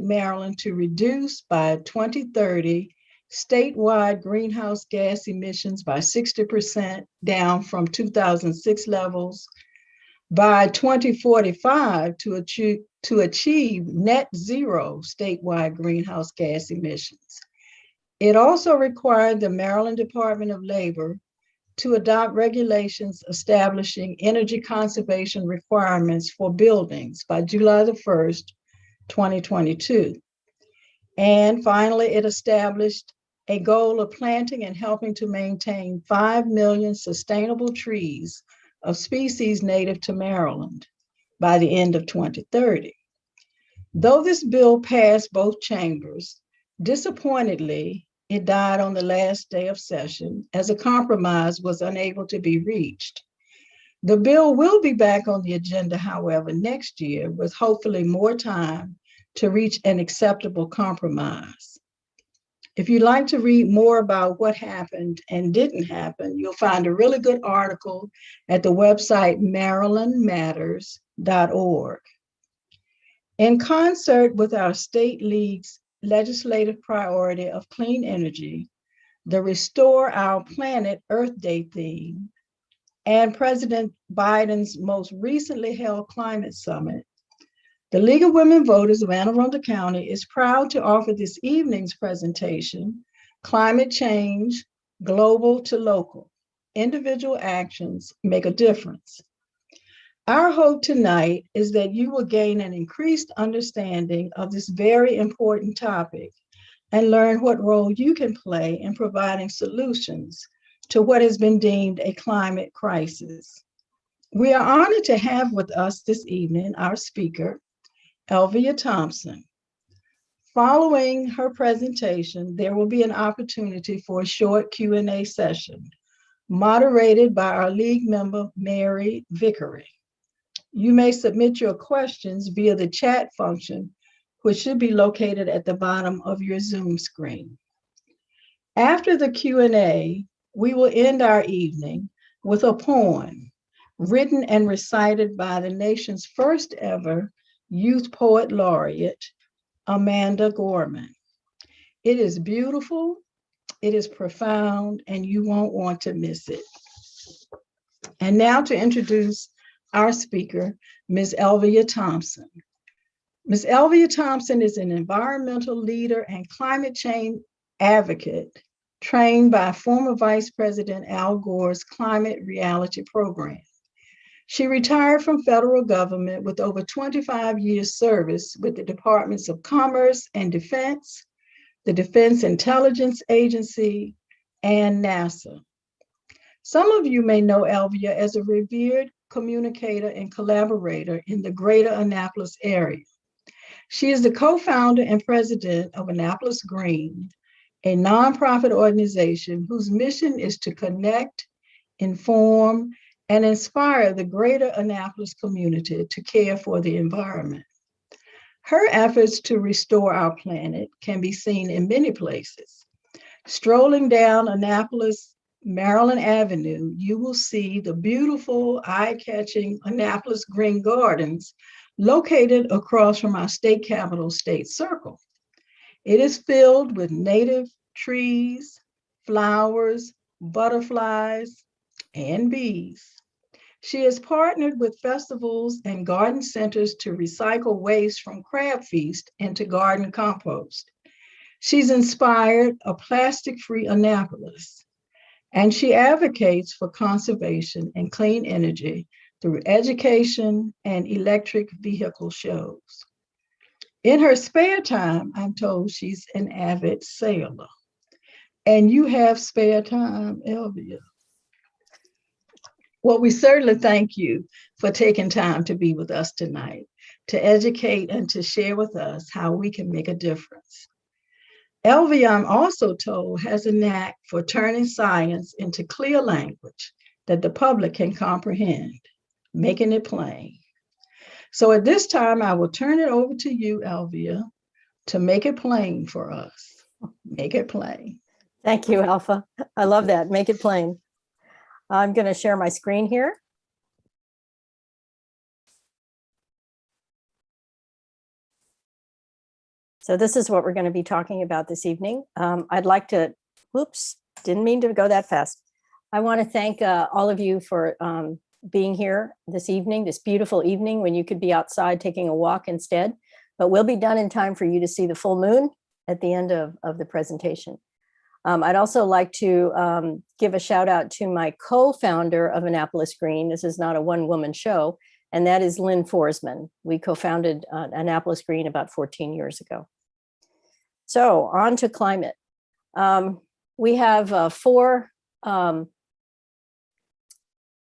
Maryland to reduce by 2030 statewide greenhouse gas emissions by 60% down from 2006 levels, by 2045 to achieve net zero statewide greenhouse gas emissions. It also required the Maryland Department of Labor to adopt regulations establishing energy conservation requirements for buildings by July the 1st, 2022. And finally, it established a goal of planting and helping to maintain 5 million sustainable trees of species native to Maryland by the end of 2030. Though this bill passed both chambers, disappointingly, it died on the last day of session as a compromise was unable to be reached. The bill will be back on the agenda, however, next year with hopefully more time to reach an acceptable compromise. If you'd like to read more about what happened and didn't happen, you'll find a really good article at the website marylandmatters.org. In concert with our state league's legislative priority of clean energy, the Restore Our Planet Earth Day theme, and President Biden's most recently held climate summit, the League of Women Voters of Anne Arundel County is proud to offer this evening's presentation, Climate Change, Global to Local, Individual Actions Make a Difference. Our hope tonight is that you will gain an increased understanding of this very important topic and learn what role you can play in providing solutions to what has been deemed a climate crisis. We are honored to have with us this evening our speaker, Elvia Thompson. Following her presentation, there will be an opportunity for a short Q&A session, moderated by our league member, Mary Vickery. You may submit your questions via the chat function, which should be located at the bottom of your Zoom screen. After the Q&A, we will end our evening with a poem written and recited by the nation's first ever Youth Poet Laureate, Amanda Gorman. It is beautiful, it is profound, and you won't want to miss it. And now to introduce our speaker, Ms. Elvia Thompson. Ms. Elvia Thompson is an environmental leader and climate change advocate trained by former Vice President Al Gore's Climate Reality Program. She retired from federal government with over 25 years service with the Departments of Commerce and Defense, the Defense Intelligence Agency, and NASA. Some of you may know Elvia as a revered communicator and collaborator in the greater Annapolis area. She is the co-founder and president of Annapolis Green, a nonprofit organization whose mission is to connect, inform, and inspire the greater Annapolis community to care for the environment. Her efforts to restore our planet can be seen in many places. Strolling down Annapolis, Maryland Avenue, you will see the beautiful, eye-catching Annapolis Green Gardens located across from our state capitol, State Circle. It is filled with native trees, flowers, butterflies, and bees. She has partnered with festivals and garden centers to recycle waste from Crab Feast into garden compost. She's inspired a plastic-free Annapolis, and she advocates for conservation and clean energy through education and electric vehicle shows. In her spare time, I'm told she's an avid sailor. And you have spare time, Elvia. Well, we certainly thank you for taking time to be with us tonight, to educate and to share with us how we can make a difference. Elvia, I'm also told, has a knack for turning science into clear language that the public can comprehend, making it plain. So at this time, I will turn it over to you, Elvia, to make it plain for us. Make it plain. Thank you, Alpha. I love that. Make it plain. I'm going to share my screen here. So this is what we're going to be talking about this evening. I'd like to, whoops, didn't mean to go that fast. I want to thank all of you for being here this evening, this beautiful evening when you could be outside taking a walk instead. But we'll be done in time for you to see the full moon at the end of the presentation. I'd also like to give a shout out to my co-founder of Annapolis Green. This is not a one-woman show, and that is Lynn Forsman. We co-founded Annapolis Green about 14 years ago. So on to climate. We have four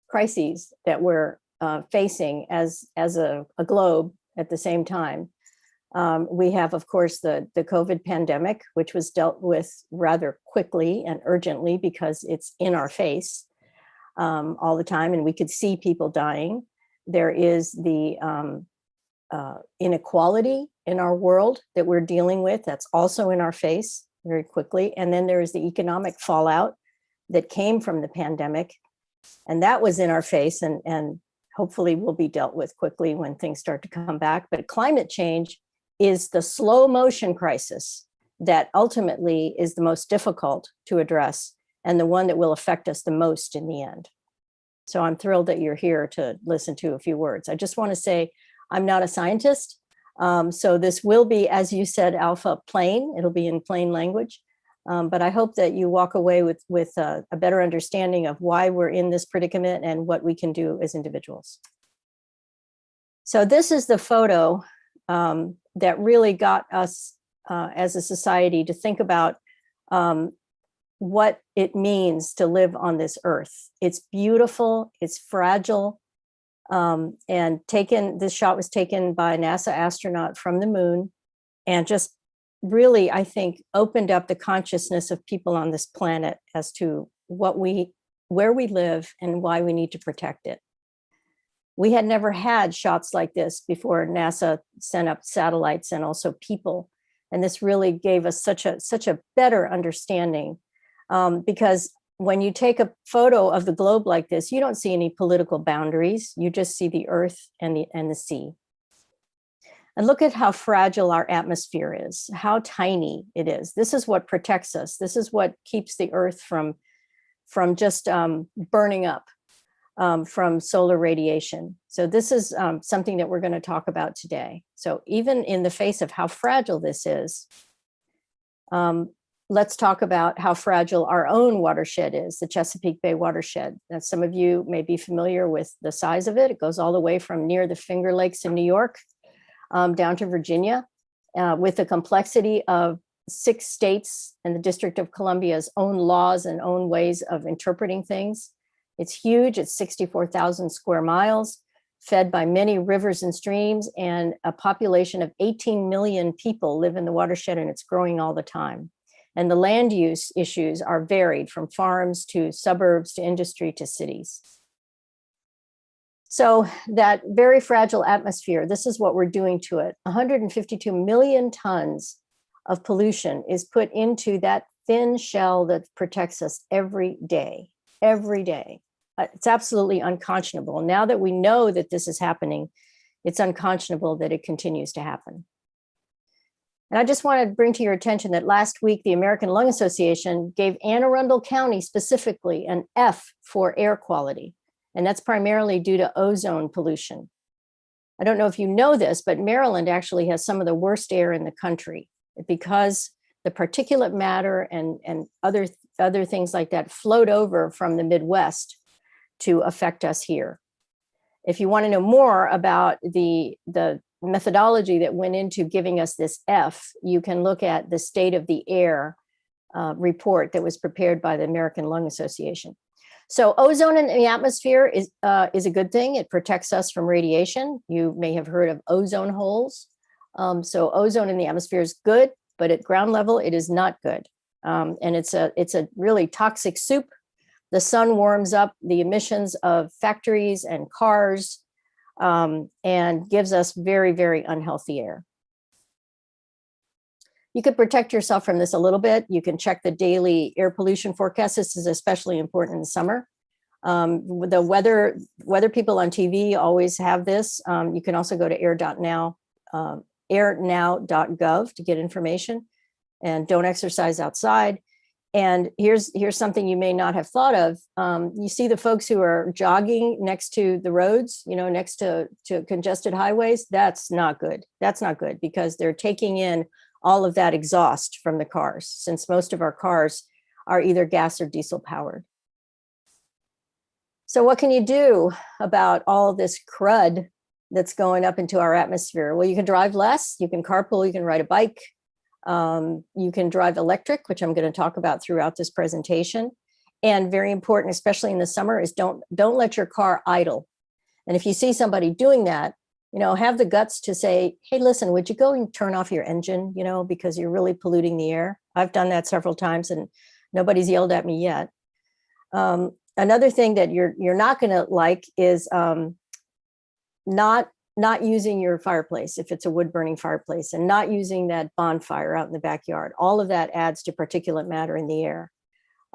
crises that we're facing as a globe at the same time. We have, of course, the COVID pandemic, which was dealt with rather quickly and urgently because it's in our face all the time, and we could see people dying. There is the inequality in our world that we're dealing with. That's also in our face very quickly. And then there is the economic fallout that came from the pandemic, and that was in our face and hopefully will be dealt with quickly when things start to come back. But climate change is the slow motion crisis that ultimately is the most difficult to address and the one that will affect us the most in the end. So I'm thrilled that you're here to listen to a few words. I just want to say I'm not a scientist. So this will be, as you said, Alpha, plain. It'll be in plain language. But I hope that you walk away with a better understanding of why we're in this predicament and what we can do as individuals. So this is the photo that really got us as a society to think about what it means to live on this earth. It's beautiful, it's fragile, and this shot was taken by a NASA astronaut from the moon, and just really, I think, opened up the consciousness of people on this planet as to where we live and why we need to protect it. We had never had shots like this before NASA sent up satellites and also people. And this really gave us such a better understanding because when you take a photo of the globe like this, you don't see any political boundaries. You just see the earth and the sea. And look at how fragile our atmosphere is, how tiny it is. This is what protects us. This is what keeps the earth from just burning up. From solar radiation. So this is something that we're going to talk about today. So even in the face of how fragile this is, let's talk about how fragile our own watershed is, the Chesapeake Bay watershed. Now, some of you may be familiar with the size of it. It goes all the way from near the Finger Lakes in New York down to Virginia, with the complexity of 6 states and the District of Columbia's own laws and own ways of interpreting things. It's huge. It's 64,000 square miles, fed by many rivers and streams, and a population of 18 million people live in the watershed, and it's growing all the time. And the land use issues are varied from farms to suburbs to industry to cities. So that very fragile atmosphere, this is what we're doing to it. 152 million tons of pollution is put into that thin shell that protects us every day. Every day. It's absolutely unconscionable. Now that we know that this is happening, it's unconscionable that it continues to happen. And I just want to bring to your attention that last week, the American Lung Association gave Anne Arundel County specifically an F for air quality. And that's primarily due to ozone pollution. I don't know if you know this, but Maryland actually has some of the worst air in the country because the particulate matter and other things like that flowed over from the Midwest to affect us here. If you want to know more about the methodology that went into giving us this F, you can look at the State of the Air report that was prepared by the American Lung Association. So ozone in the atmosphere is a good thing. It protects us from radiation. You may have heard of ozone holes. So ozone in the atmosphere is good, but at ground level, it is not good. And it's a really toxic soup. The sun warms up the emissions of factories and cars and gives us very, very unhealthy air. You could protect yourself from this a little bit. You can check the daily air pollution forecast. This is especially important in the summer. The weather people on TV always have this. You can also go to air.now airnow.gov to get information, and don't exercise outside. And here's something you may not have thought of. You see the folks who are jogging next to the roads, next to congested highways. That's not good. That's not good, because they're taking in all of that exhaust from the cars, since most of our cars are either gas or diesel powered. So what can you do about all of this crud that's going up into our atmosphere? Well, you can drive less, you can carpool, you can ride a bike, you can drive electric, which I'm going to talk about throughout this presentation. And very important, especially in the summer, is don't let your car idle. And if you see somebody doing that, have the guts to say, hey, listen, would you go and turn off your engine, because you're really polluting the air. I've done that several times and nobody's yelled at me yet. Another thing that you're not going to like is not using your fireplace if it's a wood burning fireplace, and not using that bonfire out in the backyard. All of that adds to particulate matter in the air.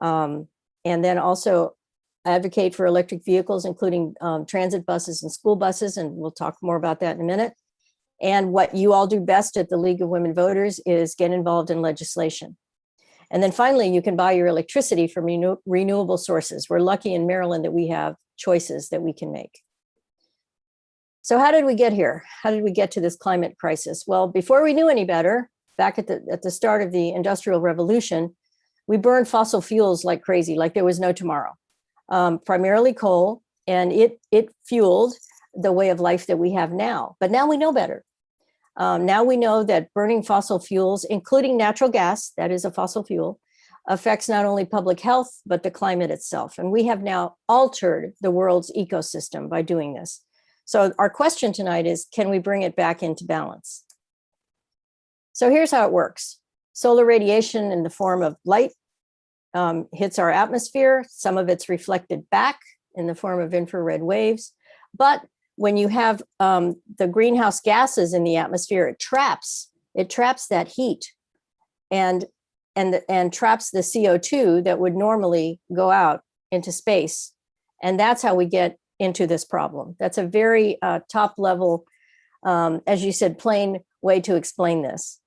And then also advocate for electric vehicles, including transit buses and school buses, and we'll talk more about that in a minute. And what you all do best at the League of Women Voters is get involved in legislation. And then finally, you can buy your electricity from renewable sources. We're lucky in Maryland that we have choices that we can make. So how did we get here? How did we get to this climate crisis? Well, before we knew any better, back at the start of the Industrial Revolution, we burned fossil fuels like crazy, like there was no tomorrow. Primarily coal, and it fueled the way of life that we have now. But now we know better. Now we know that burning fossil fuels, including natural gas, that is a fossil fuel, affects not only public health, but the climate itself. And we have now altered the world's ecosystem by doing this. So our question tonight is, can we bring it back into balance? So here's how it works. Solar radiation in the form of light hits our atmosphere. Some of it's reflected back in the form of infrared waves. But when you have the greenhouse gases in the atmosphere, it traps that heat and traps the CO2 that would normally go out into space. And that's how we get into this problem. That's a very top level, as you said, plain way to explain this.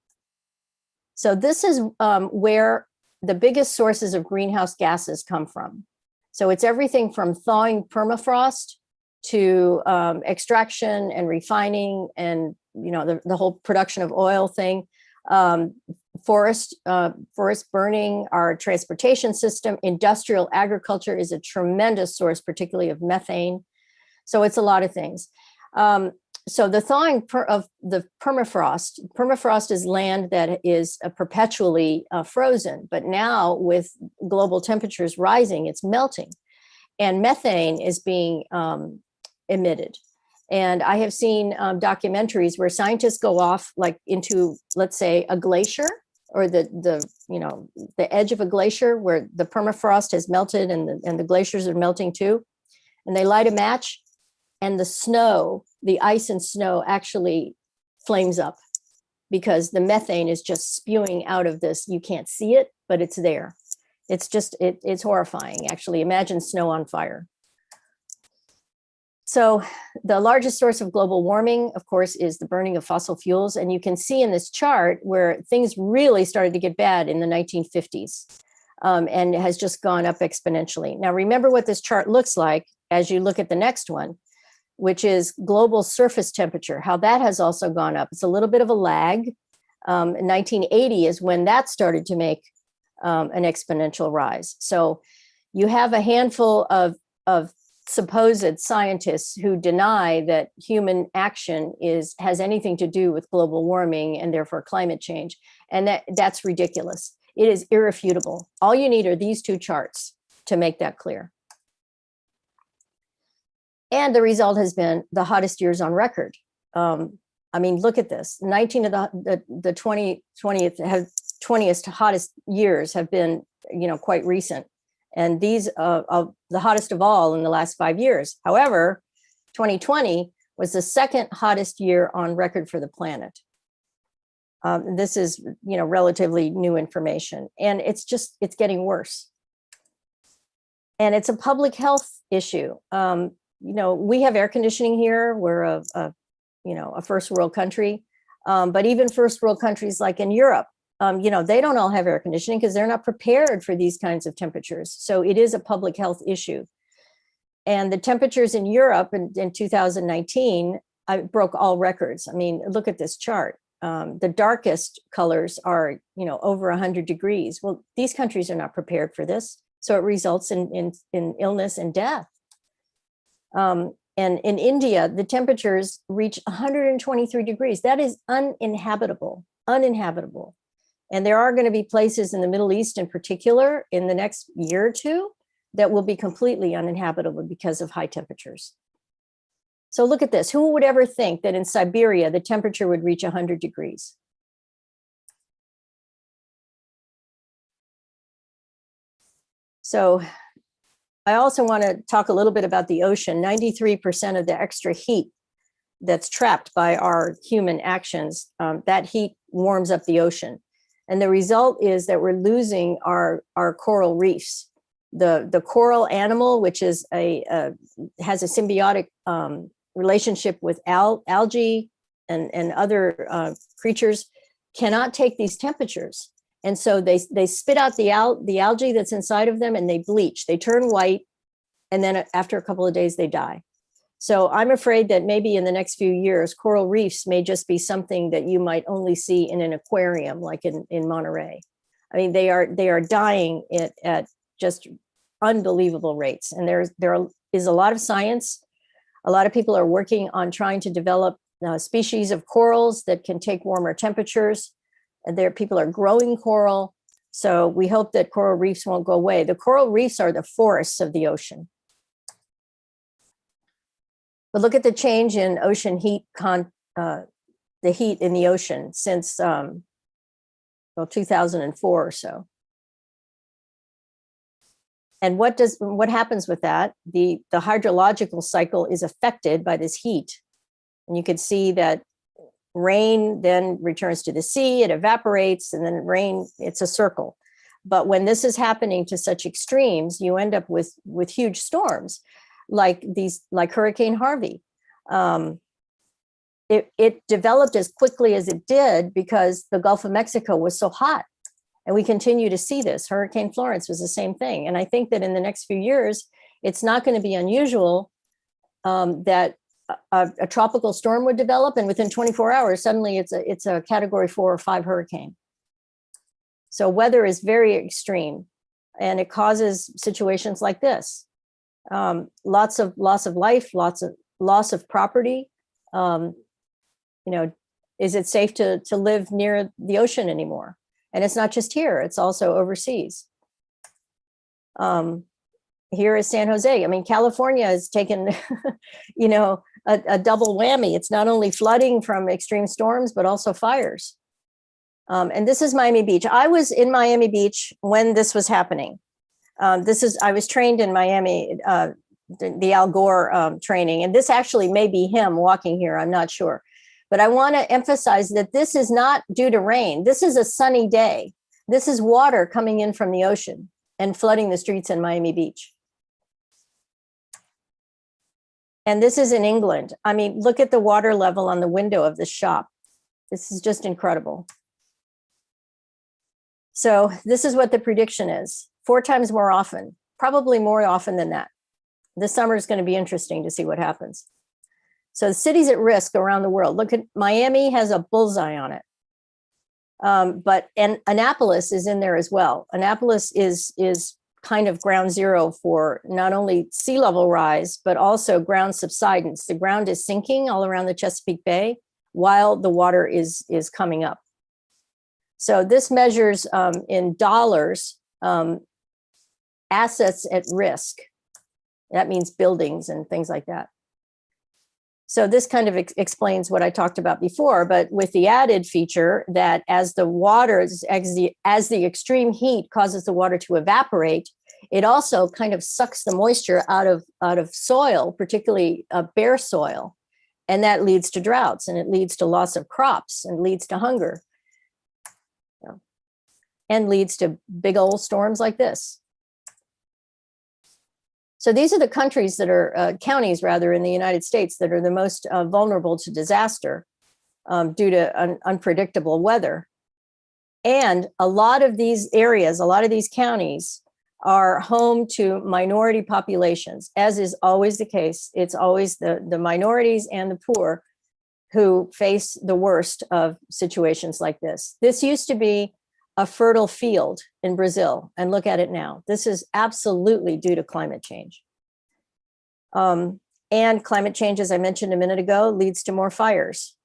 So this is where the biggest sources of greenhouse gases come from. So it's everything from thawing permafrost to extraction and refining, and the whole production of oil thing, forest burning, our transportation system. Industrial agriculture is a tremendous source, particularly of methane. So it's a lot of things. So the thawing of the permafrost is land that is perpetually frozen, but now with global temperatures rising, it's melting, and methane is being emitted. And I have seen documentaries where scientists go off like into, let's say, a glacier, or the edge of a glacier where the permafrost has melted and the glaciers are melting too, and they light a match, and the ice and snow actually flames up because the methane is just spewing out of this. You can't see it, but it's there. It's just, it's horrifying, actually. Imagine snow on fire. So the largest source of global warming, of course, is the burning of fossil fuels. And you can see in this chart where things really started to get bad in the 1950s, and it has just gone up exponentially. Now, remember what this chart looks like as you look at the next one, which is global surface temperature, how that has also gone up. It's a little bit of a lag. 1980 is when that started to make an exponential rise. So you have a handful of supposed scientists who deny that human action has anything to do with global warming and therefore climate change. And that's ridiculous. It is irrefutable. All you need are these two charts to make that clear. And the result has been the hottest years on record. I mean, look at this. 19 of the 20th hottest years have been, quite recent. And these are the hottest of all in the last 5 years. However, 2020 was the second hottest year on record for the planet. This is, relatively new information, and it's getting worse. And it's a public health issue. We have air conditioning here. We're a first world country. But even first world countries like in Europe, they don't all have air conditioning because they're not prepared for these kinds of temperatures. So it is a public health issue. And the temperatures in Europe in 2019 broke all records. I mean, look at this chart. The darkest colors are, over 100 degrees. Well, these countries are not prepared for this. So it results in illness and death. And in India, the temperatures reach 123 degrees. That is uninhabitable. And there are going to be places in the Middle East in particular in the next year or two that will be completely uninhabitable because of high temperatures. So look at this. Who would ever think that in Siberia, the temperature would reach 100 degrees? So I also want to talk a little bit about the ocean. 93% of the extra heat that's trapped by our human actions, that heat warms up the ocean. And the result is that we're losing our coral reefs. The coral animal, which is has a symbiotic relationship with algae and other creatures, cannot take these temperatures. And so they spit out the algae that's inside of them and they bleach. They turn white, and then after a couple of days, they die. So I'm afraid that maybe in the next few years, coral reefs may just be something that you might only see in an aquarium, like in Monterey. I mean, they are dying at just unbelievable rates. And there is a lot of science. A lot of people are working on trying to develop species of corals that can take warmer temperatures. And people are growing coral. So we hope that coral reefs won't go away. The coral reefs are the forests of the ocean. But look at the change in ocean heat, the heat in the ocean since 2004 or so. And what happens with that? The hydrological cycle is affected by this heat. And you can see that rain then returns to the sea, it evaporates, and then rain, it's a circle. But when this is happening to such extremes, you end up with huge storms like Hurricane Harvey. It developed as quickly as it did because the Gulf of Mexico was so hot. And we continue to see this. Hurricane Florence was the same thing. And I think that in the next few years, it's not going to be unusual that a tropical storm would develop, and within 24 hours, suddenly it's a category 4 or 5 hurricane. So weather is very extreme, and it causes situations like this. Lots of loss of life, lots of loss of property. Is it safe to live near the ocean anymore? And it's not just here, it's also overseas. Here is San Jose. I mean, California has taken, a double whammy. It's not only flooding from extreme storms, but also fires. And this is Miami Beach. I was in Miami Beach when this was happening. I was trained in Miami, the Al Gore training, and this actually may be him walking here, I'm not sure. But I want to emphasize that this is not due to rain. This is a sunny day. This is water coming in from the ocean and flooding the streets in Miami Beach. And this is in England. I mean, look at the water level on the window of the shop. This is just incredible. So this is what the prediction is. 4 times more often, probably more often than that. This summer is going to be interesting to see what happens. So the cities at risk around the world. Look at Miami has a bullseye on it. And Annapolis is in there as well. Annapolis is kind of ground zero for not only sea level rise, but also ground subsidence. The ground is sinking all around the Chesapeake Bay while the water is coming up. So this measures in dollars assets at risk. That means buildings and things like that. So this kind of explains what I talked about before, but with the added feature that as the extreme heat causes the water to evaporate, it also kind of sucks the moisture out of soil, particularly bare soil, and that leads to droughts, and it leads to loss of crops, and leads to hunger, and leads to big old storms like this. So these are the countries that are, counties rather, in the United States that are the most vulnerable to disaster. due to unpredictable weather. And a lot of these areas, a lot of these counties are home to minority populations, as is always the case. It's always the minorities and the poor who face the worst of situations like this. This used to be a fertile field in Brazil, and look at it now. This is absolutely due to climate change. And climate change, as I mentioned a minute ago, leads to more fires,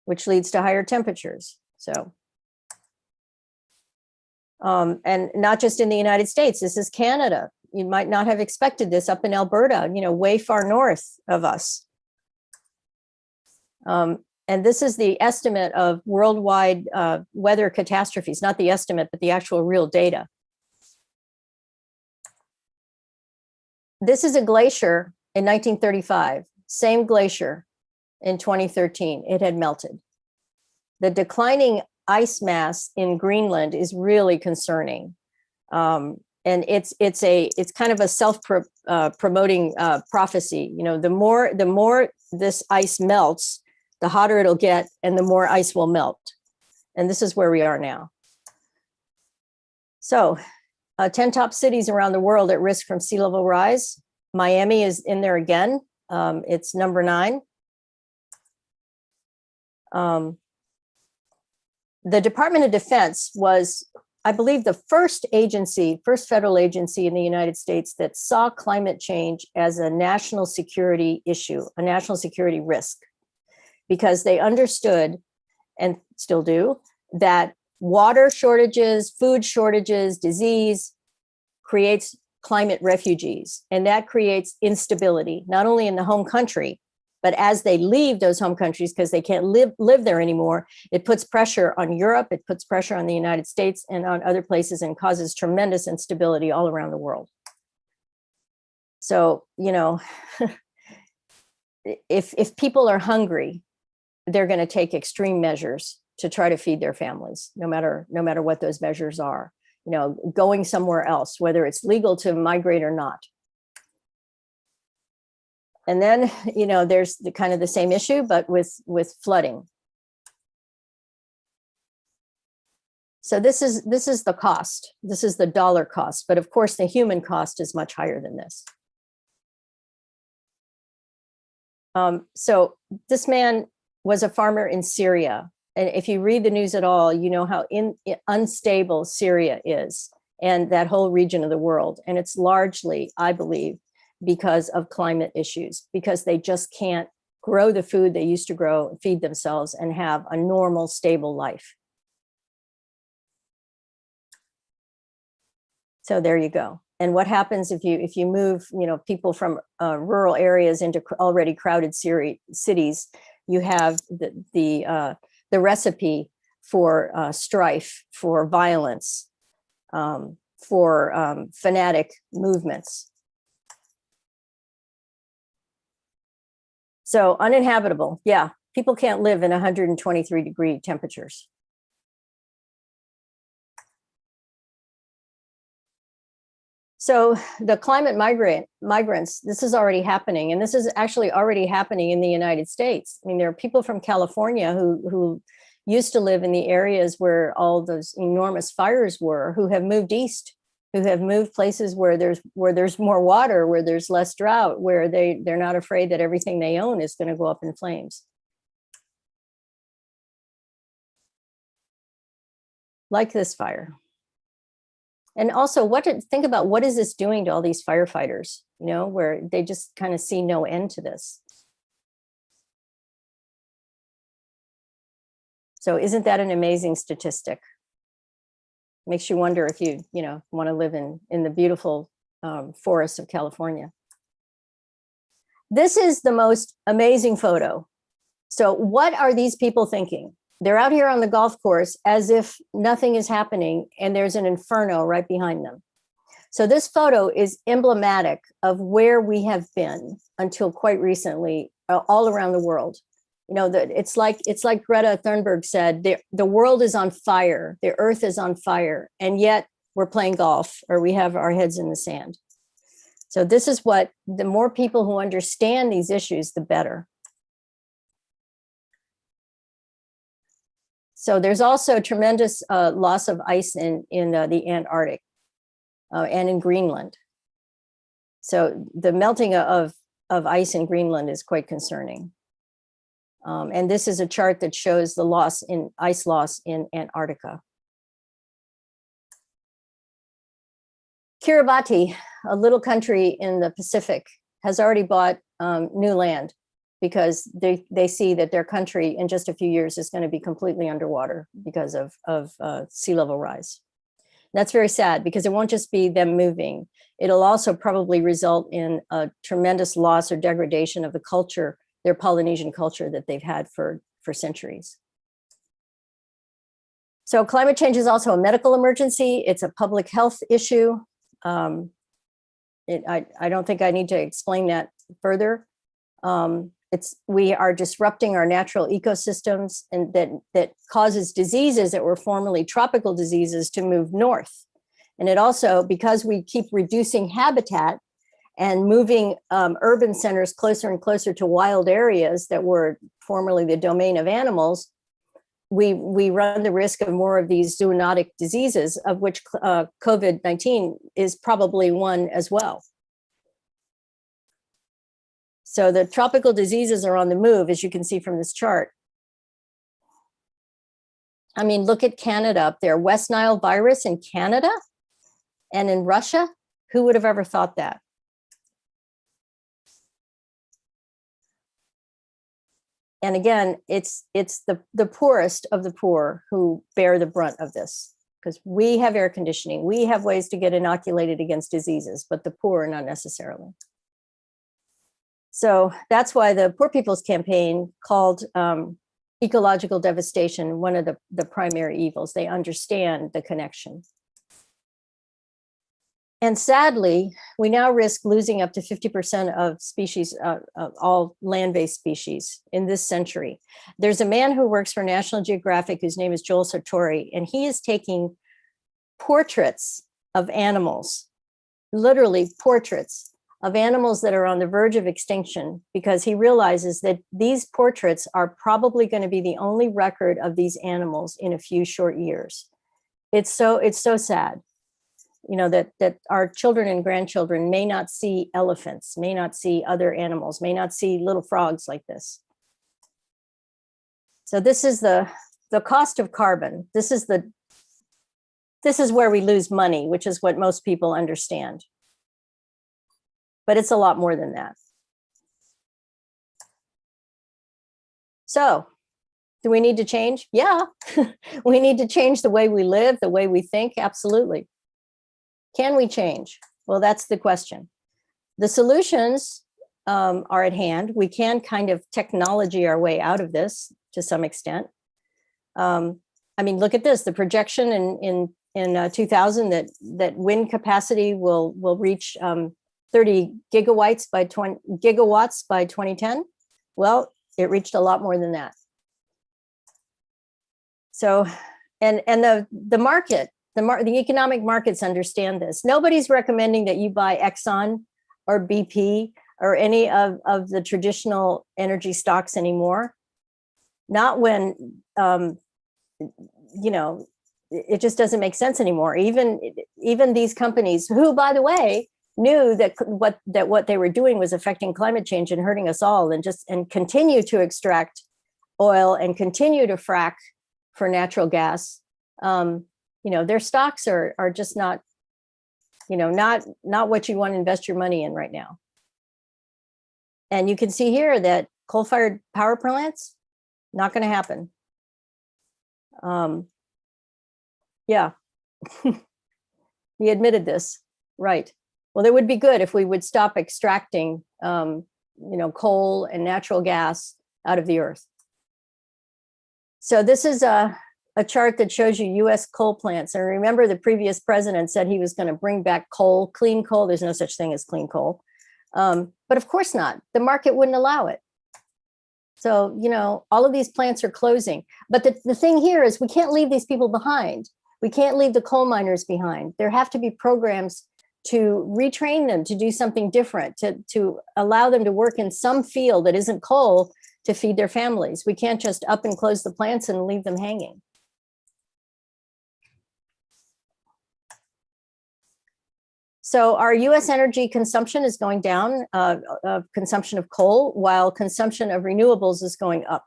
which leads to higher temperatures. So, and not just in the United States, this is Canada. You might not have expected this up in Alberta, you know, way far north of us. And this is the estimate of worldwide weather catastrophes, not the estimate, but the actual real data. This is a glacier in 1935, same glacier in 2013, it had melted. The declining ice mass in Greenland is really concerning. And it's kind of a self-promoting prophecy. You know, the more this ice melts, the hotter it'll get and the more ice will melt. And this is where we are now. So 10 top cities around the world at risk from sea level rise. Miami is in there again. It's number 9. The Department of Defense was, I believe, the first federal agency in the United States that saw climate change as a national security issue, a national security risk, because they understood, and still do, that water shortages, food shortages, disease creates climate refugees, and that creates instability, not only in the home country, but as they leave those home countries because they can't live there anymore, it puts pressure on Europe, it puts pressure on the United States and on other places and causes tremendous instability all around the world. So, you know, if people are hungry, they're going to take extreme measures to try to feed their families, no matter what those measures are. You know, going somewhere else, whether it's legal to migrate or not. And then, you know, there's the kind of the same issue, but with flooding. So this is the cost. This is the dollar cost, but of course the human cost is much higher than this. So this man was a farmer in Syria. And if you read the news at all, you know how unstable Syria is and that whole region of the world. And it's largely, I believe, because of climate issues, because they just can't grow the food they used to grow, feed themselves, and have a normal, stable life. So there you go. And what happens if you move, you know, people from rural areas into already crowded cities? You have the recipe for strife, for violence, for fanatic movements. So uninhabitable, yeah, people can't live in 123-degree temperatures. So the climate migrants, this is already happening, and this is actually already happening in the United States. I mean, there are people from California who used to live in the areas where all those enormous fires were, who have moved east, who have moved places where there's more water, where there's less drought, where they're not afraid that everything they own is going to go up in flames. Like this fire. And also, think about what is this doing to all these firefighters, you know, where they just kind of see no end to this. So isn't that an amazing statistic? Makes you wonder if you want to live in the beautiful forests of California. This is the most amazing photo. So what are these people thinking? They're out here on the golf course as if nothing is happening and there's an inferno right behind them. So this photo is emblematic of where we have been until quite recently, all around the world. You know, it's like Greta Thunberg said, the world is on fire, the earth is on fire, and yet we're playing golf or we have our heads in the sand. So this is what, the more people who understand these issues, the better. So there's also tremendous loss of ice in the Antarctic and in Greenland. So the melting of ice in Greenland is quite concerning. And this is a chart that shows the ice loss in Antarctica. Kiribati, a little country in the Pacific, has already bought new land because they see that their country in just a few years is going to be completely underwater because of sea level rise. That's very sad because it won't just be them moving. It'll also probably result in a tremendous loss or degradation of the culture, their Polynesian culture that they've had for centuries. So climate change is also a medical emergency. It's a public health issue. I don't think I need to explain that further. We are disrupting our natural ecosystems, and that causes diseases that were formerly tropical diseases to move north. And it also, because we keep reducing habitat and moving urban centers closer and closer to wild areas that were formerly the domain of animals, we run the risk of more of these zoonotic diseases, of which COVID-19 is probably one as well. So the tropical diseases are on the move, as you can see from this chart. I mean, look at Canada up there, West Nile virus in Canada and in Russia. Who would have ever thought that? And again, it's the poorest of the poor who bear the brunt of this, because we have air conditioning, we have ways to get inoculated against diseases, but the poor not necessarily. So that's why the Poor People's Campaign called ecological devastation one of the primary evils. They understand the connection. And sadly, we now risk losing up to 50% of species, of all land-based species in this century. There's a man who works for National Geographic whose name is Joel Sartori, and he is taking portraits of animals, literally portraits of animals that are on the verge of extinction, because he realizes that these portraits are probably going to be the only record of these animals in a few short years. It's so sad. You know, that our children and grandchildren may not see elephants, may not see other animals, may not see little frogs like this. So this is the cost of carbon. This is where we lose money, which is what most people understand. But it's a lot more than that. So, do we need to change? Yeah, we need to change the way we live, the way we think, absolutely. Can we change? Well, that's the question. The solutions are at hand. We can kind of technology our way out of this to some extent. I mean, look at this, the projection in 2000 that wind capacity will reach 30 gigawatts by 2010. Well, it reached a lot more than that. So, and the market, the economic markets understand this. Nobody's recommending that you buy Exxon or BP or any of the traditional energy stocks anymore. Not when, you know, it just doesn't make sense anymore. Even these companies who, by the way, knew that what they were doing was affecting climate change and hurting us all, and continue to extract oil and continue to frack for natural gas. You know, their stocks are just not, you know, not what you want to invest your money in right now. And you can see here that coal-fired power plants, not going to happen. Yeah, he admitted this, right? Well, it would be good if we would stop extracting, you know, coal and natural gas out of the earth. So this is a chart that shows you U.S. coal plants. And remember, the previous president said he was going to bring back coal, clean coal. There's no such thing as clean coal. But of course not. The market wouldn't allow it. So, you know, all of these plants are closing. But the thing here is we can't leave these people behind. We can't leave the coal miners behind. There have to be programs to retrain them to do something different, to allow them to work in some field that isn't coal to feed their families. We can't just up and close the plants and leave them hanging. So our US energy consumption is going down, consumption of coal, while consumption of renewables is going up.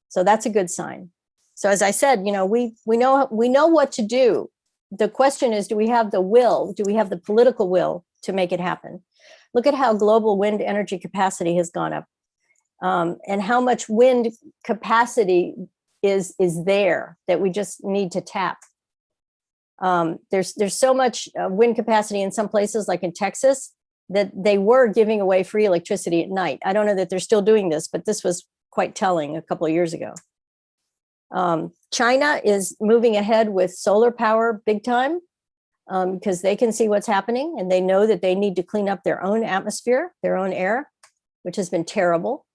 So that's a good sign. So as I said, you know, we know what to do. The question is, do we have the will? Do we have the political will to make it happen? Look at how global wind energy capacity has gone up, and how much wind capacity is there that we just need to tap. There's so much wind capacity in some places, like in Texas, that they were giving away free electricity at night. I don't know that they're still doing this, but this was quite telling a couple of years ago. China is moving ahead with solar power big time, because they can see what's happening and they know that they need to clean up their own atmosphere, their own air, which has been terrible.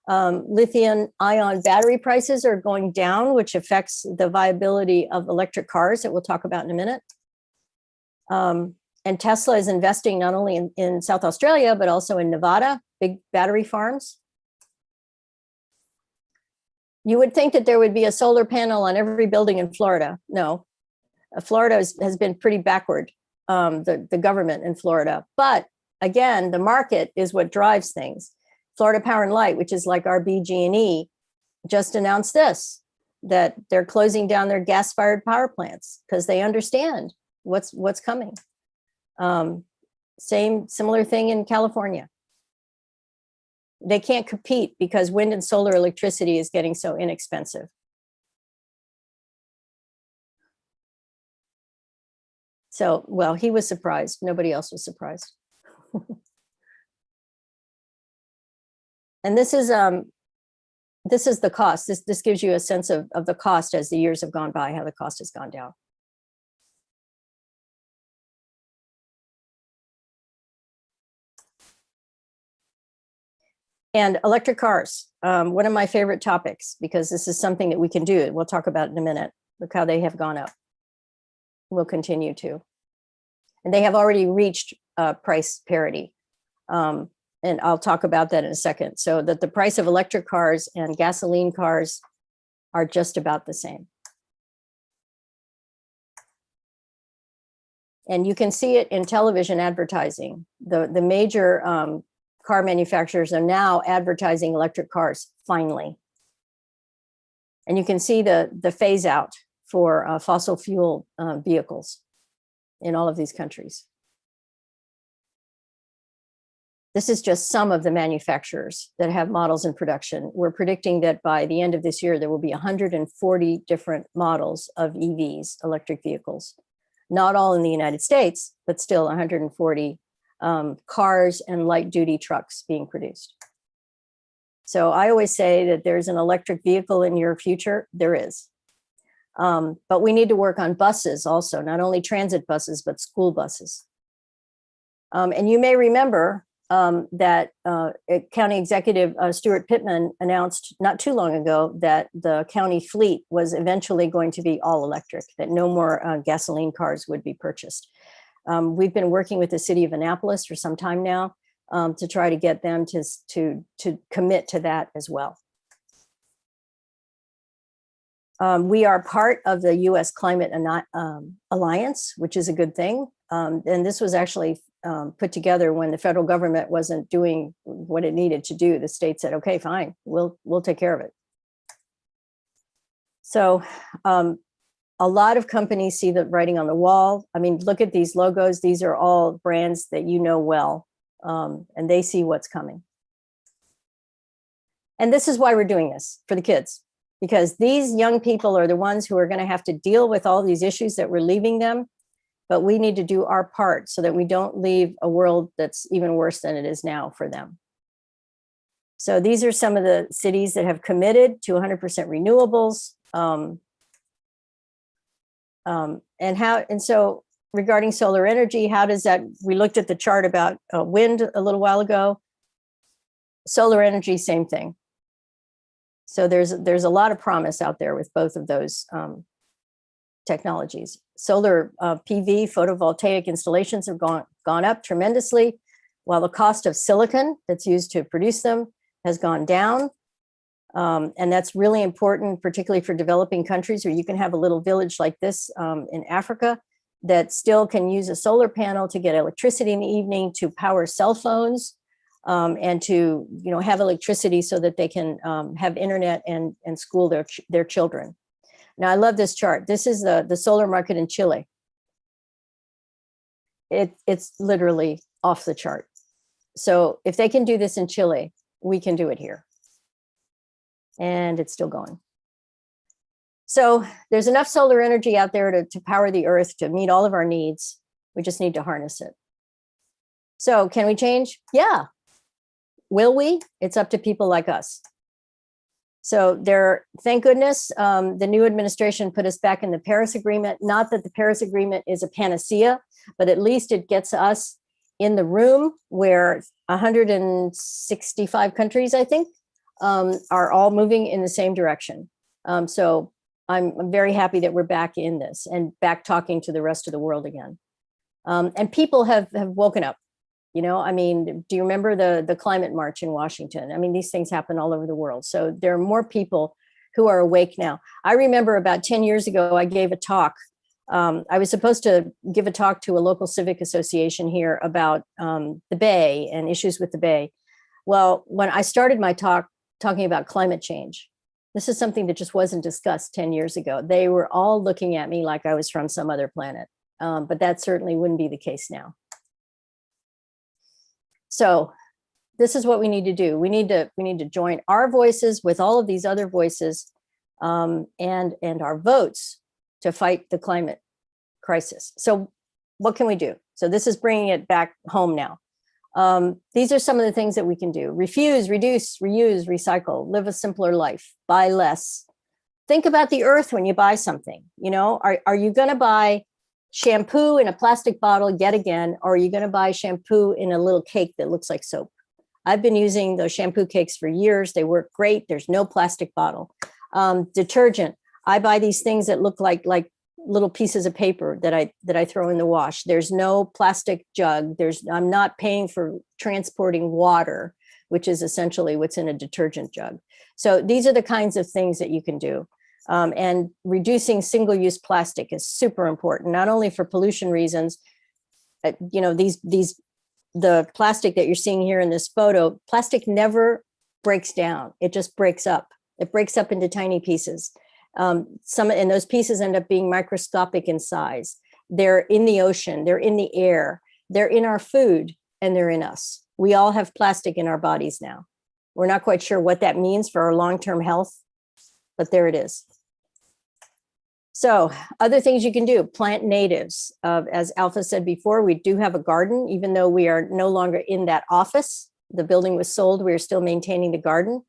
Lithium-ion battery prices are going down, which affects the viability of electric cars that we'll talk about in a minute. And Tesla is investing not only in South Australia, but also in Nevada, big battery farms. You would think that there would be a solar panel on every building in Florida. No, Florida has been pretty backward, the government in Florida. But again, the market is what drives things. Florida Power and Light, which is like our BG&E, just announced this, that they're closing down their gas-fired power plants because they understand what's coming. Similar thing in California. They can't compete because wind and solar electricity is getting so inexpensive. So, well, he was surprised. Nobody else was surprised. And this is the cost. This gives you a sense of the cost as the years have gone by, how the cost has gone down. And electric cars, one of my favorite topics, because this is something that we can do. We'll talk about in a minute. Look how they have gone up. We'll continue to. And they have already reached price parity. And I'll talk about that in a second. So that the price of electric cars and gasoline cars are just about the same. And you can see it in television advertising. The major car manufacturers are now advertising electric cars, finally. And you can see the phase out for fossil fuel vehicles in all of these countries. This is just some of the manufacturers that have models in production. We're predicting that by the end of this year, there will be 140 different models of EVs, electric vehicles. Not all in the United States, but still 140 cars and light duty trucks being produced. So I always say that there's an electric vehicle in your future. There is. But we need to work on buses also, not only transit buses, but school buses. And you may remember that County Executive Stuart Pittman announced not too long ago that the county fleet was eventually going to be all electric, that no more gasoline cars would be purchased. We've been working with the city of Annapolis for some time now to try to get them to commit to that as well. We are part of the U.S. Climate Alliance, which is a good thing. And this was actually put together when the federal government wasn't doing what it needed to do. The state said, okay, fine, we'll take care of it. So a lot of companies see the writing on the wall. I mean, look at these logos. These are all brands that you know well, and they see what's coming. And this is why we're doing this, for the kids, because these young people are the ones who are going to have to deal with all these issues that we're leaving them. But we need to do our part so that we don't leave a world that's even worse than it is now for them. So these are some of the cities that have committed to 100% renewables. And so regarding solar energy, how does that, we looked at the chart about wind a little while ago. Solar energy, same thing. So there's a lot of promise out there with both of those technologies. Solar PV photovoltaic installations have gone up tremendously, while the cost of silicon that's used to produce them has gone down. And that's really important, particularly for developing countries where you can have a little village like this in Africa that still can use a solar panel to get electricity in the evening to power cell phones, and to have electricity so that they can have internet and school their children. Now, I love this chart. This is the solar market in Chile. It's literally off the chart. So if they can do this in Chile, we can do it here. And it's still going. So there's enough solar energy out there to power the earth, to meet all of our needs. We just need to harness it. So can we change? Yeah. Will we? It's up to people like us. So thank goodness, the new administration put us back in the Paris Agreement. Not that the Paris Agreement is a panacea, but at least it gets us in the room where 165 countries, I think, are all moving in the same direction. So I'm very happy that we're back in this and back talking to the rest of the world again. And people have woken up. I mean, do you remember the climate march in Washington? I mean, these things happen all over the world. So there are more people who are awake now. I remember about 10 years ago, I gave a talk. I was supposed to give a talk to a local civic association here about the Bay and issues with the Bay. Well, when I started my talk talking about climate change, this is something that just wasn't discussed 10 years ago. They were all looking at me like I was from some other planet, but that certainly wouldn't be the case now. So this is what we need to do. We need to join our voices with all of these other voices, and our votes to fight the climate crisis. So what can we do? So this is bringing it back home now. These are some of the things that we can do. Refuse, reduce, reuse, recycle, live a simpler life, buy less. Think about the earth when you buy something. Are you going to buy shampoo in a plastic bottle yet again, or are you going to buy shampoo in a little cake that looks like soap? I've been using those shampoo cakes for years. They work great. There's no plastic bottle. Detergent. I buy these things that look like little pieces of paper that I throw in the wash. There's no plastic jug. I'm not paying for transporting water, which is essentially what's in a detergent jug. So these are the kinds of things that you can do. And reducing single-use plastic is super important, not only for pollution reasons. The plastic that you're seeing here in this photo, plastic never breaks down. It just breaks up. It breaks up into tiny pieces. And those pieces end up being microscopic in size. They're in the ocean, they're in the air, they're in our food, and they're in us. We all have plastic in our bodies now. We're not quite sure what that means for our long-term health, but there it is. So other things you can do, plant natives. As Alpha said before, we do have a garden, even though we are no longer in that office. The building was sold, we are still maintaining the garden.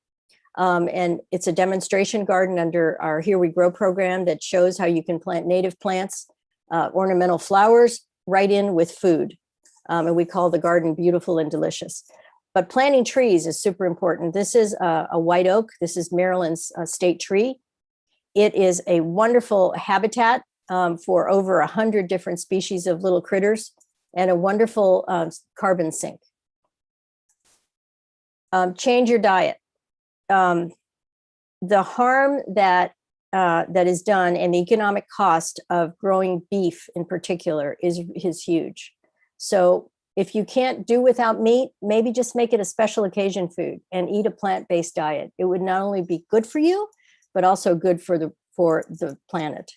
And it's a demonstration garden under our Here We Grow program that shows how you can plant native plants, ornamental flowers, right in with food. And we call the garden beautiful and delicious. But planting trees is super important. This is a white oak. This is Maryland's state tree. It is a wonderful habitat for over 100 different species of little critters and a wonderful carbon sink. Change your diet. The harm that is done and the economic cost of growing beef in particular is huge. So if you can't do without meat, maybe just make it a special occasion food and eat a plant-based diet. It would not only be good for you, but also good for the planet.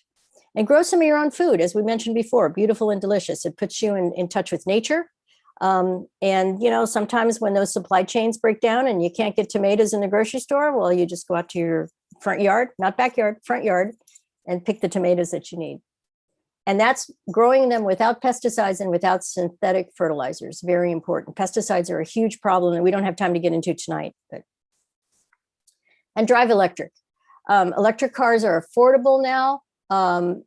And grow some of your own food, as we mentioned before, beautiful and delicious. It puts you in touch with nature. And sometimes when those supply chains break down and you can't get tomatoes in the grocery store, well, you just go out to your front yard, not backyard, front yard, and pick the tomatoes that you need. And that's growing them without pesticides and without synthetic fertilizers. Very important. Pesticides are a huge problem that we don't have time to get into tonight. And drive electric. Electric cars are affordable now.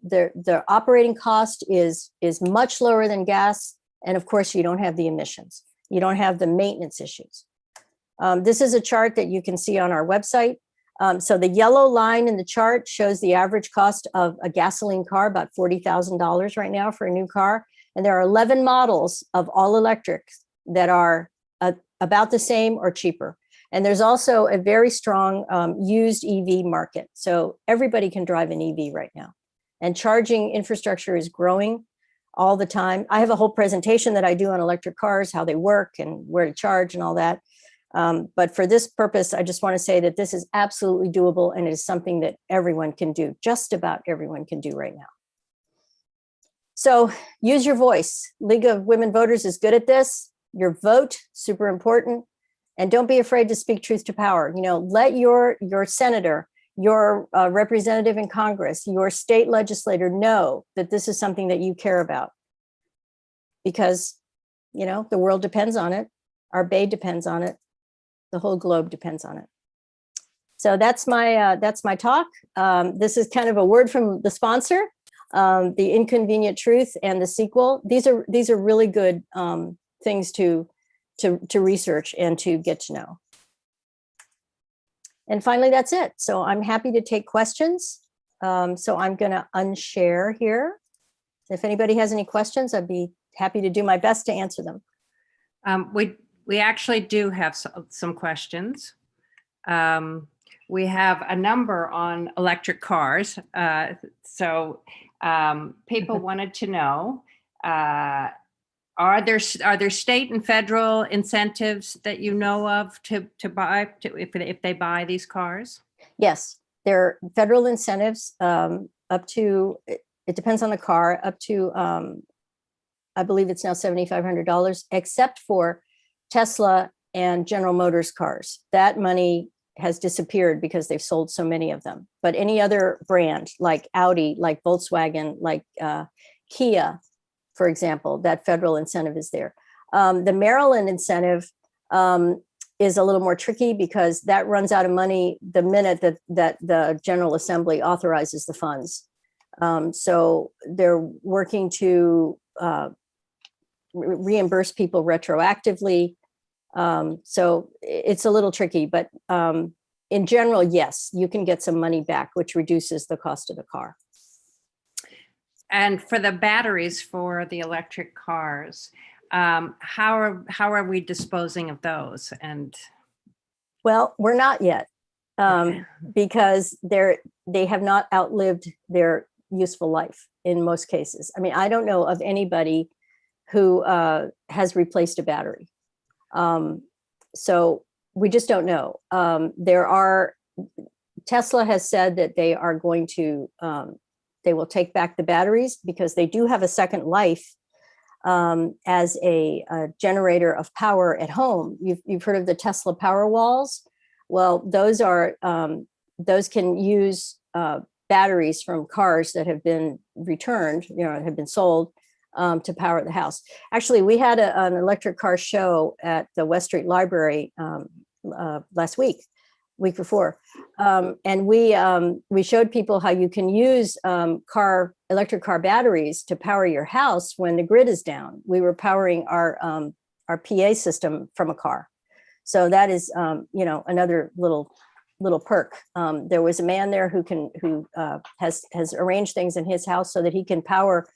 Their operating cost is much lower than gas. And of course, you don't have the emissions. You don't have the maintenance issues. This is a chart that you can see on our website. So the yellow line in the chart shows the average cost of a gasoline car, about $40,000 right now for a new car. And there are 11 models of all electric that are about the same or cheaper. And there's also a very strong used EV market. So everybody can drive an EV right now. And charging infrastructure is growing. all the time. I have a whole presentation that I do on electric cars, how they work and where to charge and all that. But for this purpose, I just want to say that this is absolutely doable, and it is something that everyone can do, just about everyone can do right now. So use your voice. League of Women Voters is good at this. Your vote, super important. And don't be afraid to speak truth to power. You know, let your senator, your representative in Congress, your state legislator know that this is something that you care about. Because, you know, the world depends on it. Our bay depends on it. The whole globe depends on it. So that's my talk. This is kind of a word from the sponsor, The Inconvenient Truth and the sequel. These are really good things to research and to get to know. And finally, that's it. So I'm happy to take questions. So I'm going to unshare here. If anybody has any questions, I'd be happy to do my best to answer them. We actually do have some questions. We have a number on electric cars. So people wanted to know, are there state and federal incentives that you know of to buy if they buy these cars? Yes, there are federal incentives up to, it depends on the car, up to, I believe it's now $7,500, except for Tesla and General Motors cars. That money has disappeared because they've sold so many of them. But any other brand like Audi, like Volkswagen, like Kia, for example, that federal incentive is there. The Maryland incentive is a little more tricky because that runs out of money the minute that the General Assembly authorizes the funds. So they're working to reimburse people retroactively. So it's a little tricky, but in general, yes, you can get some money back, which reduces the cost of the car. And for the batteries for the electric cars, how are we disposing of those? And well, we're not yet, because they have not outlived their useful life in most cases. I mean, I don't know of anybody who has replaced a battery. So we just don't know. Tesla has said that they are going to, they will take back the batteries because they do have a second life as a generator of power at home. You've heard of the Tesla power walls? Well, those can use batteries from cars that have been returned, have been sold to power the house. Actually, we had an electric car show at the West Street Library last week before, and we showed people how you can use electric car batteries to power your house when the grid is down. We were powering our PA system from a car, so that is another little perk. There was a man there who has arranged things in his house so that he can power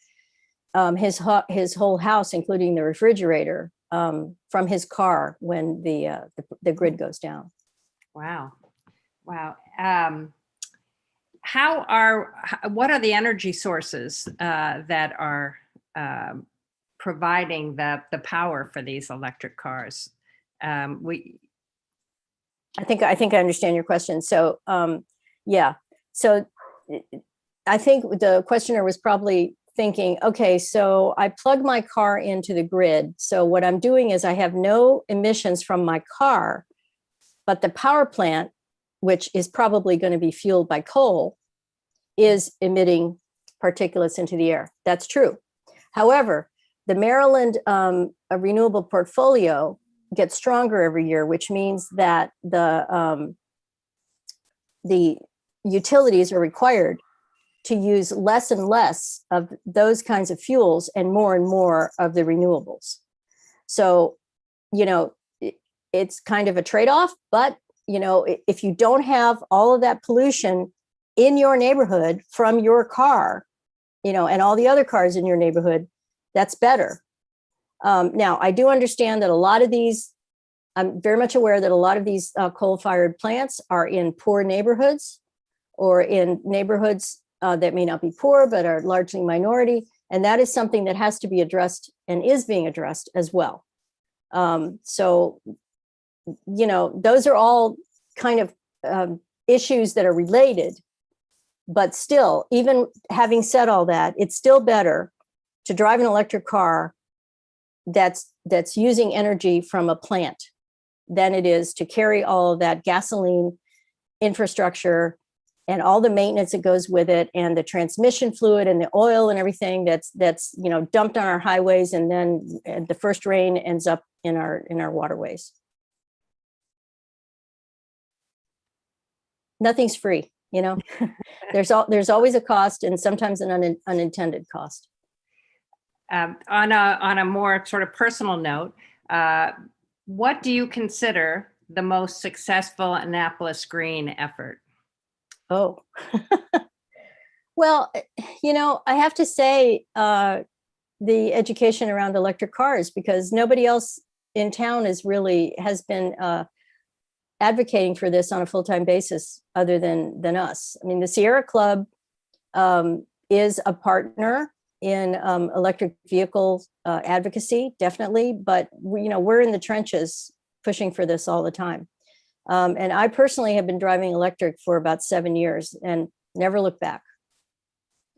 his whole house, including the refrigerator, from his car when the grid goes down. Wow. What are the energy sources that are providing the power for these electric cars? I think I understand your question. So yeah, so I think the questioner was probably thinking, okay, so I plug my car into the grid. So what I'm doing is I have no emissions from my car, but the power plant, which is probably going to be fueled by coal, is emitting particulates into the air. That's true. However, the Maryland renewable portfolio gets stronger every year, which means that the utilities are required to use less and less of those kinds of fuels and more of the renewables. So, it's kind of a trade-off, but, if you don't have all of that pollution in your neighborhood from your car, and all the other cars in your neighborhood, that's better. Now, I do understand that a lot of these, I'm very much aware that a lot of these coal-fired plants are in poor neighborhoods or in neighborhoods that may not be poor, but are largely minority. And that is something that has to be addressed and is being addressed as well. So, you know, those are all kind of issues that are related. But still, even having said all that, it's still better to drive an electric car that's using energy from a plant than it is to carry all of that gasoline infrastructure and all the maintenance that goes with it, and the transmission fluid and the oil and everything that's you know, dumped on our highways, and then the first rain ends up in our waterways. Nothing's free, you know. There's always a cost, and sometimes an unintended cost. On a more sort of personal note, what do you consider the most successful Annapolis Green effort? Oh, well, you know, I have to say the education around electric cars, because nobody else in town has been advocating for this on a full-time basis other than us. I mean, the Sierra Club is a partner in electric vehicle advocacy, definitely, but you know, we're in the trenches pushing for this all the time. And I personally have been driving electric for about 7 years and never looked back.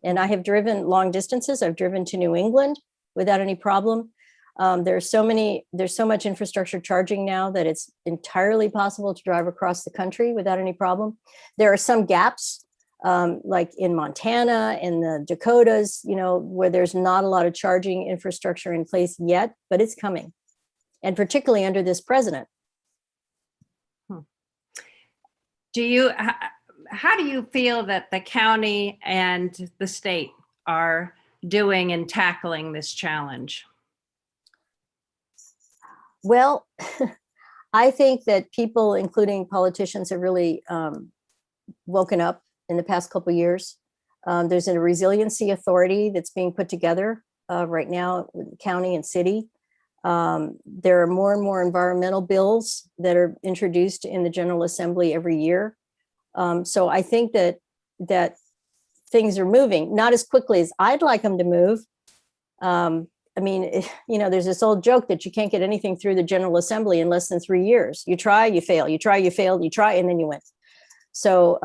And I have driven long distances. I've driven to New England without any problem. There's so much infrastructure charging now that it's entirely possible to drive across the country without any problem. There are some gaps, like in Montana and the Dakotas, you know, where there's not a lot of charging infrastructure in place yet, but it's coming. And particularly under this president. How do you feel that the county and the state are doing in tackling this challenge? Well, I think that people, including politicians, have really woken up in the past couple of years. There's a resiliency authority that's being put together right now with the county and city. There are more and more environmental bills that are introduced in the General Assembly every year. So I think that things are moving, not as quickly as I'd like them to move. I mean, you know, there's this old joke that you can't get anything through the General Assembly in less than 3 years. You try, you fail, you try, you fail, you try, and then you win. So,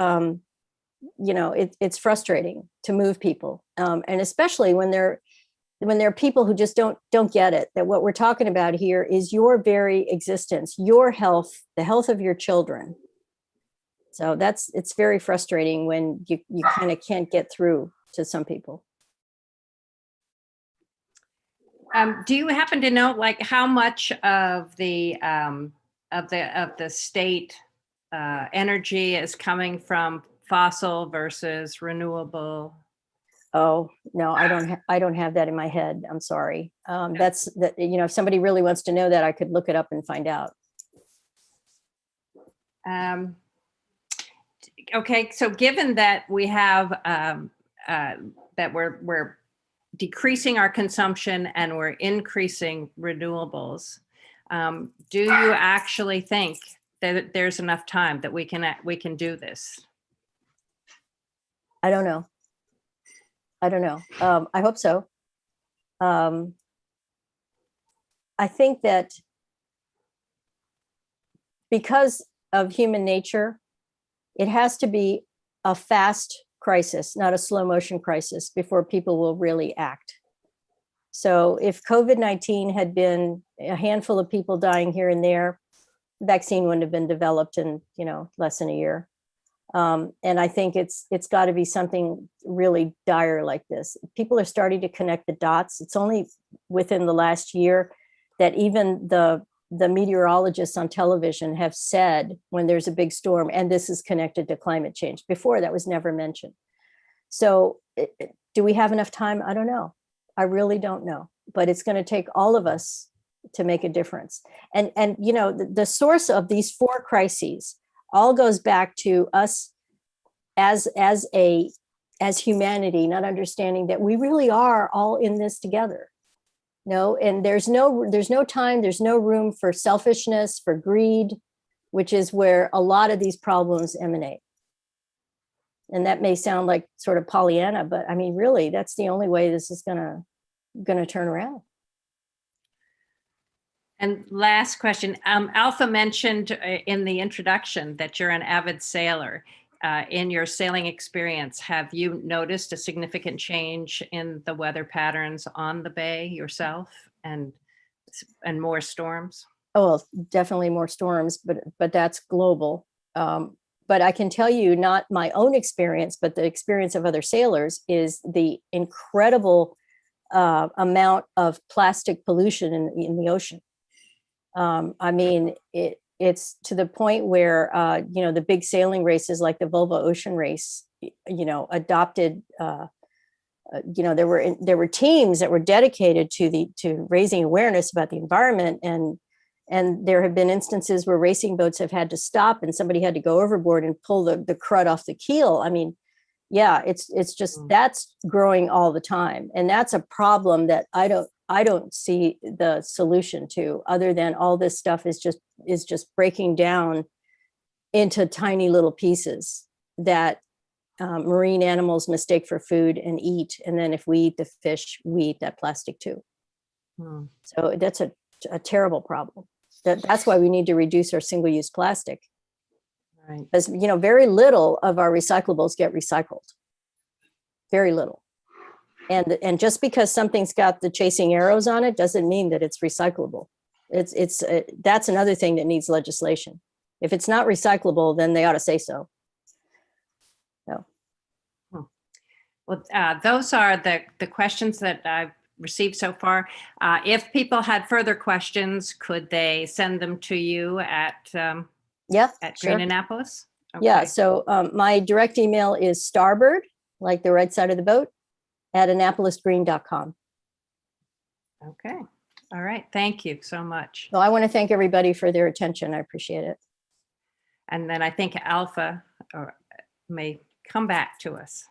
you know, it's frustrating to move people. And especially when there are people who just don't get it, that what we're talking about here is your very existence, your health, the health of your children. So it's very frustrating when you kind of can't get through to some people. Do you happen to know, like, how much of the state energy is coming from fossil versus renewable? Oh no, I don't have that in my head. I'm sorry. That's that. You know, if somebody really wants to know that, I could look it up and find out. Okay, so given that we have that we're decreasing our consumption and we're increasing renewables, do you actually think that there's enough time that we can do this? I don't know. I hope so. I think that because of human nature, it has to be a fast crisis, not a slow motion crisis, before people will really act. So if COVID-19 had been a handful of people dying here and there, the vaccine wouldn't have been developed in, you know, less than a year. And I think it's got to be something really dire like this. People are starting to connect the dots. It's only within the last year that even the meteorologists on television have said when there's a big storm, and this is connected to climate change. Before, that was never mentioned. So do we have enough time? I don't know. I really don't know. But it's going to take all of us to make a difference. And you know, the source of these 4 crises all goes back to us as humanity, not understanding that we really are all in this together. No, and there's no time, there's no room for selfishness, for greed, which is where a lot of these problems emanate. And that may sound like sort of Pollyanna, but I mean, really, that's the only way this is gonna turn around. And last question, Alpha mentioned in the introduction that you're an avid sailor. In your sailing experience, have you noticed a significant change in the weather patterns on the bay yourself, and more storms? Oh, well, definitely more storms, but that's global. But I can tell you, not my own experience, but the experience of other sailors, is the incredible amount of plastic pollution in the ocean. I mean, it's to the point where, the big sailing races like the Volvo Ocean Race, adopted, there were teams that were dedicated to raising awareness about the environment. And there have been instances where racing boats have had to stop and somebody had to go overboard and pull the crud off the keel. I mean, yeah, it's just, that's growing all the time. And that's a problem that I don't see the solution to, other than all this stuff is just breaking down into tiny little pieces that marine animals mistake for food and eat. And then if we eat the fish, we eat that plastic too. So that's a terrible problem. That's why we need to reduce our single-use plastic. Right. Because, very little of our recyclables get recycled. Very little. And just because something's got the chasing arrows on it doesn't mean that it's recyclable. That's another thing that needs legislation. If it's not recyclable, then they ought to say so. No. Well, those are the questions that I've received so far. If people had further questions, could they send them to you at Sure. Green Annapolis? Okay. Yeah. So my direct email is starboard, like the right side of the boat, at annapolisgreen.com. Okay. All right. Thank you so much. So I want to thank everybody for their attention. I appreciate it. And then I think Alpha may come back to us.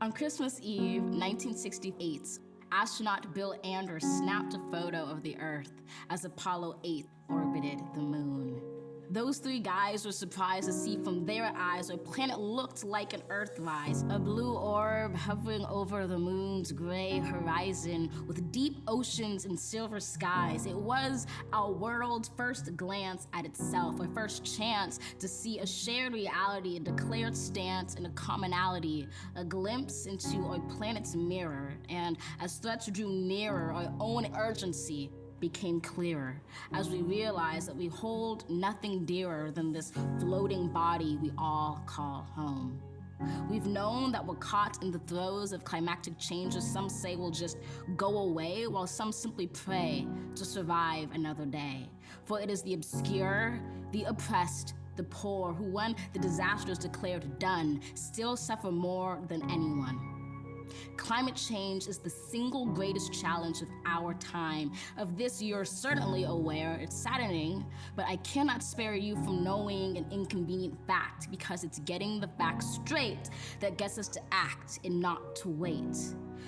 On Christmas Eve, 1968, astronaut Bill Anders snapped a photo of the Earth as Apollo 8 orbited the moon. Those three guys were surprised to see from their eyes a planet looked like an Earthrise, a blue orb hovering over the moon's gray horizon with deep oceans and silver skies. It was our world's first glance at itself, a first chance to see a shared reality, a declared stance, and a commonality, a glimpse into our planet's mirror. And as threats drew nearer, our own urgency became clearer as we realized that we hold nothing dearer than this floating body we all call home. We've known that we're caught in the throes of climactic changes some say will just go away, while some simply pray to survive another day. For it is the obscure, the oppressed, the poor who, when the disaster is declared done, still suffer more than anyone. Climate change is the single greatest challenge of our time. Of this, you're certainly aware. It's saddening, but I cannot spare you from knowing an inconvenient fact, because it's getting the facts straight that gets us to act and not to wait.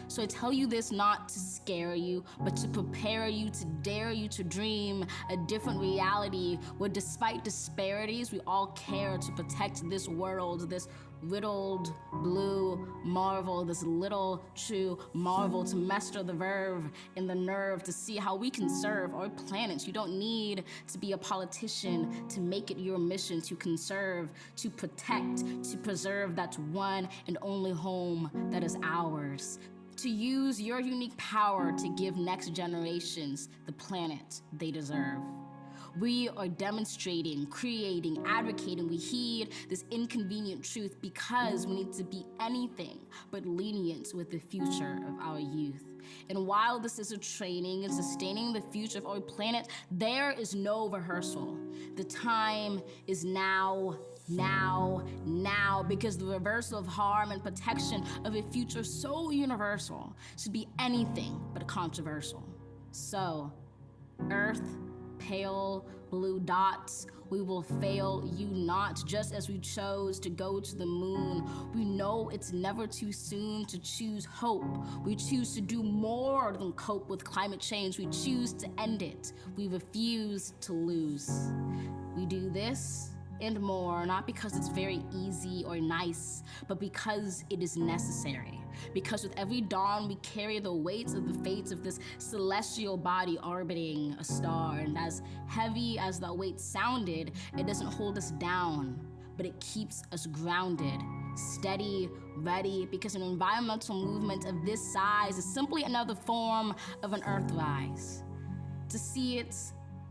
So I tell you this not to scare you, but to prepare you, to dare you to dream a different reality where, despite disparities, we all care to protect this world, this riddled blue marvel, this little true marvel, to master the verve and the nerve to see how we can serve our planet. You don't need to be a politician to make it your mission to conserve, to protect, to preserve that one and only home that is ours. To use your unique power to give next generations the planet they deserve. We are demonstrating, creating, advocating. We heed this inconvenient truth because we need to be anything but lenient with the future of our youth. And while this is a training in sustaining the future of our planet, there is no rehearsal. The time is now, because the reversal of harm and protection of a future so universal should be anything but controversial. So, Earth, pale blue dots, we will fail you not. Just as we chose to go to the moon, we know it's never too soon to choose hope. We choose to do more than cope with climate change. We choose to end it. We refuse to lose. We do this and more, not because it's very easy or nice, but because it is necessary. Because with every dawn, we carry the weight of the fates of this celestial body orbiting a star. And as heavy as that weight sounded, it doesn't hold us down, but it keeps us grounded, steady, ready, because an environmental movement of this size is simply another form of an earthrise. To see it,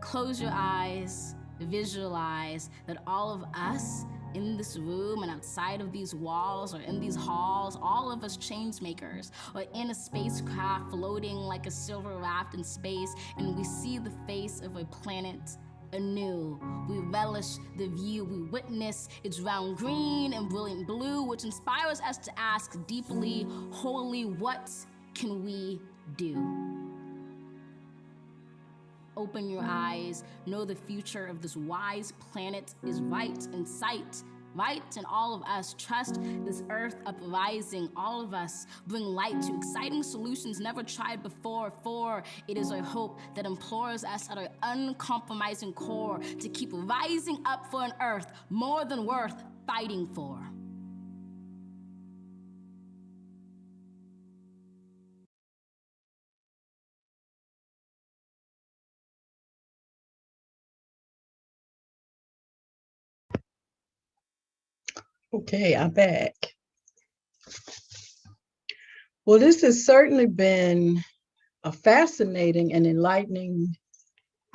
close your eyes, visualize that all of us in this room and outside of these walls or in these halls, all of us change makers, or in a spacecraft floating like a silver raft in space, and we see the face of a planet anew. We relish the view, we witness its round green and brilliant blue, which inspires us to ask deeply, wholly, what can we do? Open your eyes, know the future of this wise planet is right in sight, right in all of us. Trust this earth uprising, all of us bring light to exciting solutions never tried before, for it is our hope that implores us at our uncompromising core to keep rising up for an earth more than worth fighting for. Okay, I'm back. Well, this has certainly been a fascinating and enlightening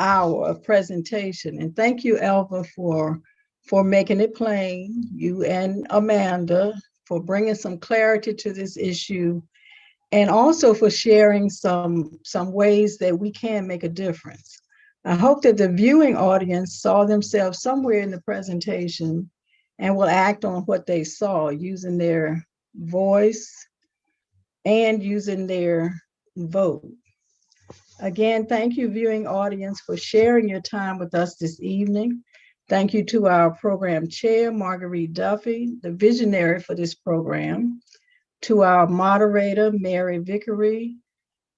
hour of presentation. And thank you, Elva, for making it plain, you and Amanda, for bringing some clarity to this issue, and also for sharing some ways that we can make a difference. I hope that the viewing audience saw themselves somewhere in the presentation and will act on what they saw using their voice and using their vote. Again, thank you, viewing audience, for sharing your time with us this evening. Thank you to our program chair, Marguerite Duffy, the visionary for this program, to our moderator, Mary Vickery,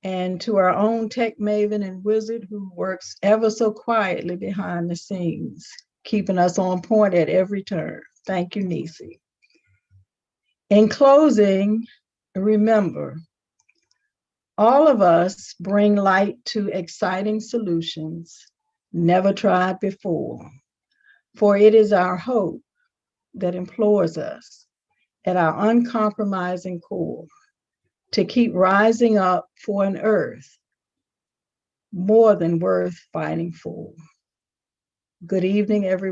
and to our own tech maven and wizard who works ever so quietly behind the scenes, keeping us on point at every turn. Thank you, Nisi. In closing, remember, all of us bring light to exciting solutions never tried before, for it is our hope that implores us at our uncompromising core to keep rising up for an earth more than worth fighting for. Good evening, everyone.